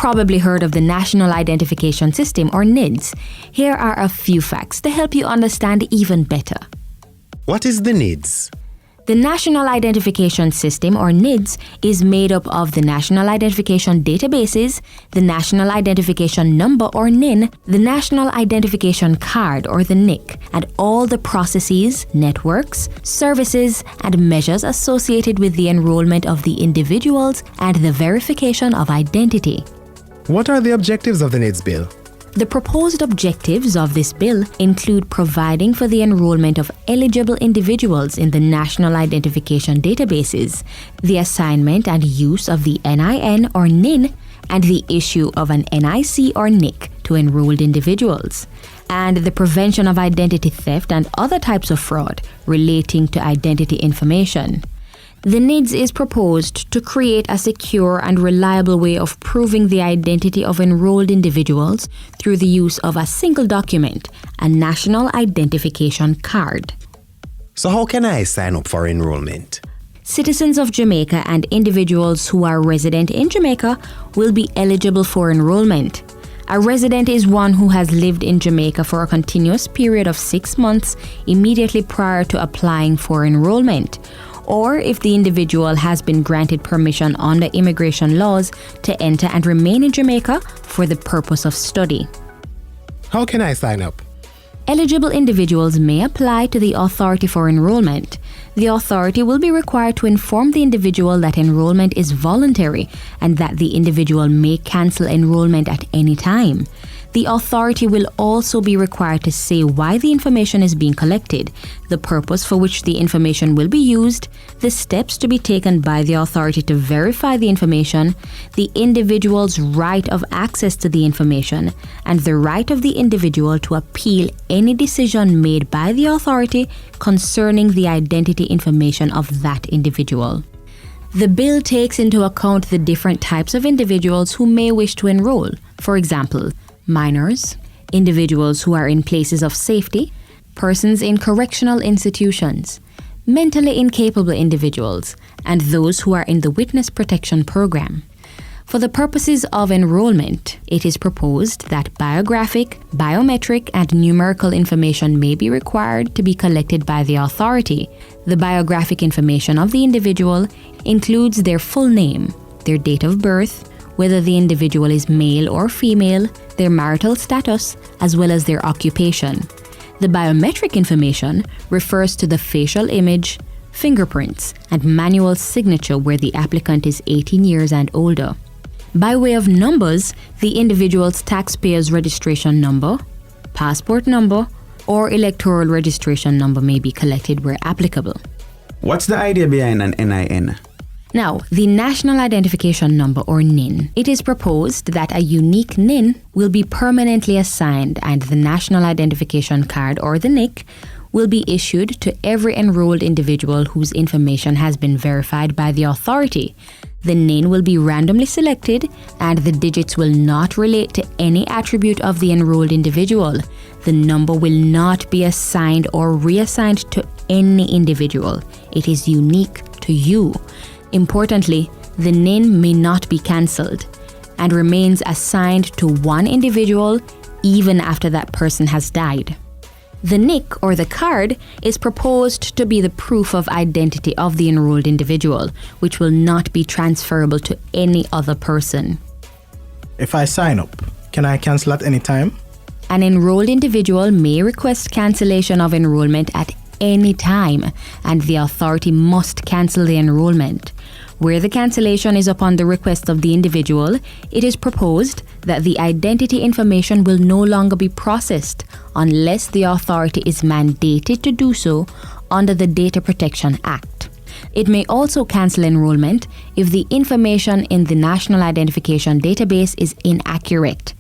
probably heard of the National Identification System, or NIDS. Here are a few facts to help you understand even better. What is the NIDS? The National Identification System, or NIDS, is made up of the National Identification Databases, the National Identification Number, or NIN, the National Identification Card, or the NIC, and all the processes, networks, services, and measures associated with the enrollment of the individuals and the verification of identity. What are the objectives of the NIDS bill? The proposed objectives of this bill include providing for the enrollment of eligible individuals in the National Identification Databases, the assignment and use of the NIN or NIN, and the issue of an NIC or NIC to enrolled individuals, and the prevention of identity theft and other types of fraud relating to identity information. The NIDS is proposed to create a secure and reliable way of proving the identity of enrolled individuals through the use of a single document, a National Identification Card. So how can I sign up for enrollment? Citizens of Jamaica and individuals who are resident in Jamaica will be eligible for enrollment. A resident is one who has lived in Jamaica for a continuous period of 6 months immediately prior to applying for enrollment, or if the individual has been granted permission under immigration laws to enter and remain in Jamaica for the purpose of study. How can I sign up? Eligible individuals may apply to the authority for enrollment. The authority will be required to inform the individual that enrollment is voluntary and that the individual may cancel enrollment at any time. The authority will also be required to say why the information is being collected, the purpose for which the information will be used, the steps to be taken by the authority to verify the information, the individual's right of access to the information, and the right of the individual to appeal any decision made by the authority concerning the identity information of that individual. The bill takes into account the different types of individuals who may wish to enroll. For example, minors, individuals who are in places of safety, persons in correctional institutions, mentally incapable individuals, and those who are in the Witness Protection Program. For the purposes of enrollment, it is proposed that biographic, biometric, and numerical information may be required to be collected by the authority. The biographic information of the individual includes their full name, their date of birth, whether the individual is male or female, their marital status, as well as their occupation. The biometric information refers to the facial image, fingerprints, and manual signature where the applicant is 18 years and older. By way of numbers, the individual's taxpayer's registration number, passport number, or electoral registration number may be collected where applicable. What's the idea behind an NIN? Now, the National Identification Number, or NIN. It is proposed that a unique NIN will be permanently assigned and the National Identification Card, or the NIC, will be issued to every enrolled individual whose information has been verified by the authority. The NIN will be randomly selected and the digits will not relate to any attribute of the enrolled individual. The number will not be assigned or reassigned to any individual. It is unique to you. Importantly, the NIN may not be cancelled and remains assigned to one individual even after that person has died. The NIC, or the card, is proposed to be the proof of identity of the enrolled individual, which will not be transferable to any other person. If I sign up, can I cancel at any time? An enrolled individual may request cancellation of enrollment at any time, and the authority must cancel the enrollment. Where the cancellation is upon the request of the individual, it is proposed that the identity information will no longer be processed unless the authority is mandated to do so under the Data Protection Act. It may also cancel enrollment if the information in the National Identification Database is inaccurate.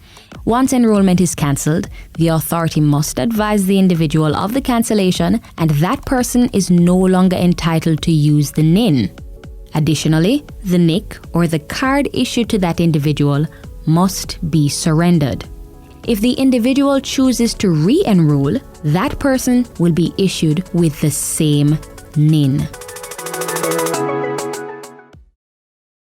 Once enrollment is cancelled, the authority must advise the individual of the cancellation, and that person is no longer entitled to use the NIN. Additionally, the NIC, or the card issued to that individual, must be surrendered. If the individual chooses to re-enroll, that person will be issued with the same NIN.